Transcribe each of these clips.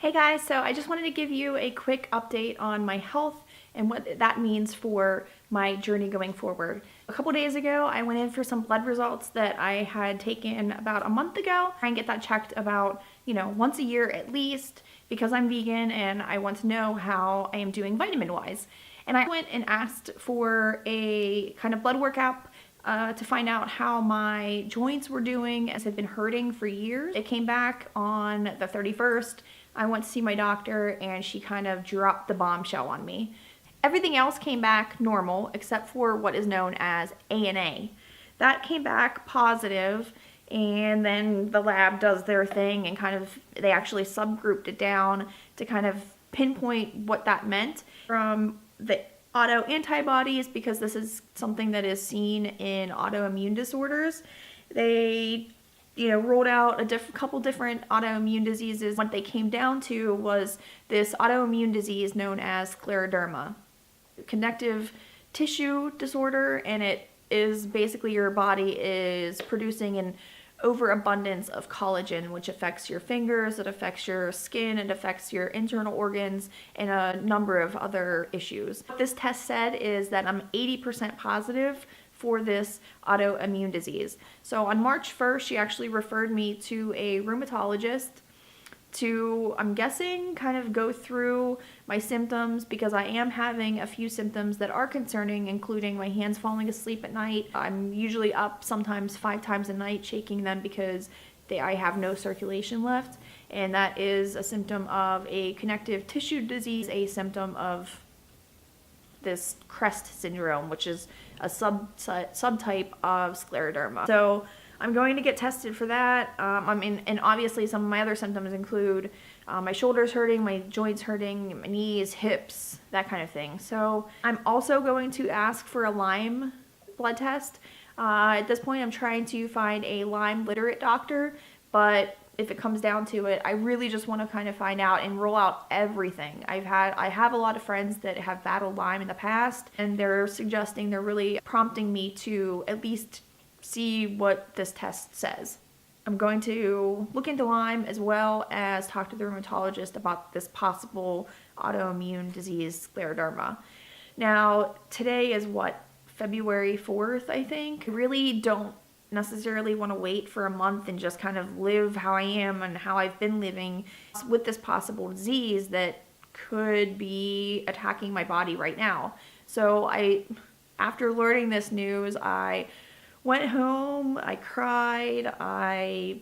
Hey guys, so I just wanted to give you a quick update on my health and what that means for my journey going forward. A couple days ago, I went in for some blood results that I had taken about a month ago. Try and get that checked about, once a year at least, because I'm vegan and I want to know how I am doing vitamin-wise. And I went and asked for a kind of blood workup to find out how my joints were doing, as I've been hurting for years. It came back on the 31st. I went to see my doctor and she kind of dropped the bombshell on me. Everything else came back normal except for what is known as ANA. That came back positive, and then the lab does their thing and they actually subgrouped it down to kind of pinpoint what that meant from the autoantibodies, because this is something that is seen in autoimmune disorders. They ruled out a couple different autoimmune diseases. What they came down to was this autoimmune disease known as scleroderma, connective tissue disorder, and it is basically your body is producing an overabundance of collagen, which affects your fingers, it affects your skin, it affects your internal organs, and a number of other issues. What this test said is that I'm 80% positive for this autoimmune disease. So on March 1st, she actually referred me to a rheumatologist to, I'm guessing, kind of go through my symptoms, because I am having a few symptoms that are concerning, including my hands falling asleep at night. I'm usually up sometimes 5 times a night shaking them because I have no circulation left, and that is a symptom of a connective tissue disease, a symptom of this CREST syndrome, which is a subtype of scleroderma. So I'm going to get tested for that. And obviously some of my other symptoms include my shoulders hurting, my joints hurting, my knees, hips, that kind of thing. So I'm also going to ask for a Lyme blood test. At this point, I'm trying to find a Lyme literate doctor, but if it comes down to it, I really just want to kind of find out and roll out everything. I have a lot of friends that have battled Lyme in the past, and they're really prompting me to at least see what this test says. I'm going to look into Lyme as well as talk to the rheumatologist about this possible autoimmune disease, scleroderma. Now, today is February 4th, I think. I really don't necessarily want to wait for a month and just kind of live how I am and how I've been living with this possible disease that could be attacking my body right now. So after learning this news, I went home, I cried, I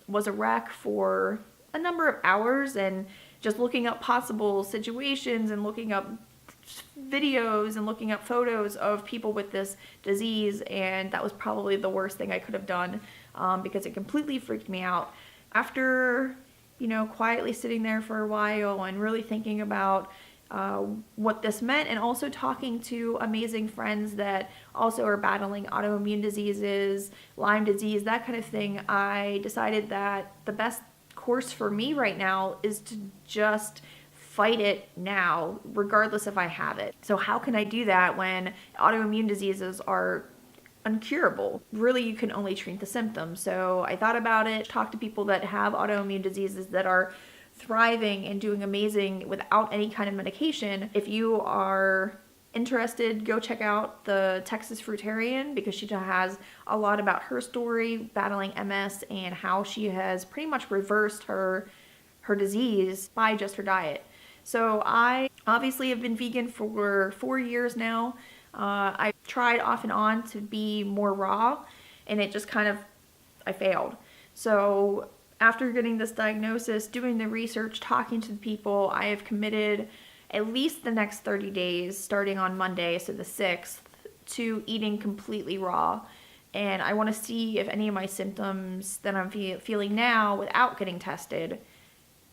was a wreck for a number of hours, and just looking up possible situations and looking up videos and looking up photos of people with this disease, and that was probably the worst thing I could have done, because it completely freaked me out. After quietly sitting there for a while and really thinking about what this meant, and also talking to amazing friends that also are battling autoimmune diseases, Lyme disease, that kind of thing, I decided that the best course for me right now is to just fight it now, regardless if I have it. So how can I do that when autoimmune diseases are uncurable? Really, you can only treat the symptoms. So I thought about it, talked to people that have autoimmune diseases that are thriving and doing amazing without any kind of medication. If you are interested, go check out the Texas Fruitarian, because she has a lot about her story battling MS and how she has pretty much reversed her disease by just her diet. So I obviously have been vegan for 4 years now. I tried off and on to be more raw, and it just I failed. So after getting this diagnosis, doing the research, talking to the people, I have committed at least the next 30 days, starting on Monday, so the 6th, to eating completely raw. And I want to see if any of my symptoms that I'm feeling now without getting tested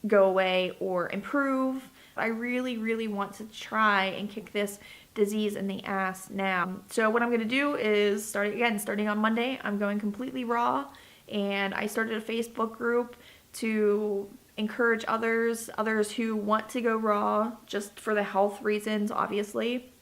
go away or improve. I really, really want to try and kick this disease in the ass now. So what I'm going to do is starting on Monday, I'm going completely raw, and I started a Facebook group to encourage others who want to go raw just for the health reasons, obviously.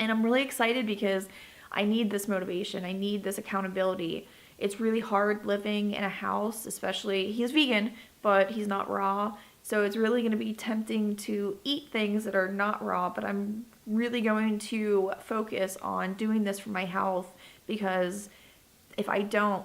And I'm really excited because I need this motivation. I need this accountability. It's really hard living in a house, especially, he's vegan, but he's not raw. So it's really going to be tempting to eat things that are not raw, but I'm really going to focus on doing this for my health, because if I don't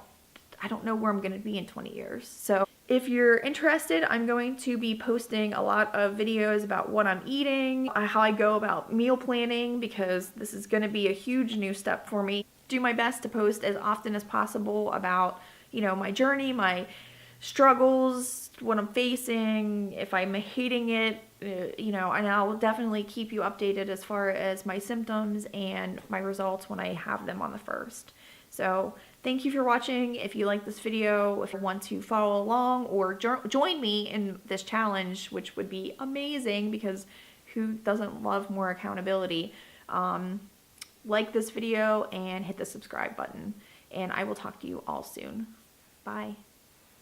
know where I'm going to be in 20 years. So if you're interested, I'm going to be posting a lot of videos about what I'm eating, how I go about meal planning, because this is going to be a huge new step for me. Do my best to post as often as possible about, my journey, my struggles, what I'm facing, if I'm hating it, and I'll definitely keep you updated as far as my symptoms and my results when I have them on the first. So thank you for watching. If you like this video, if you want to follow along or join me in this challenge, which would be amazing, because who doesn't love more accountability, like this video and hit the subscribe button. And I will talk to you all soon. Bye.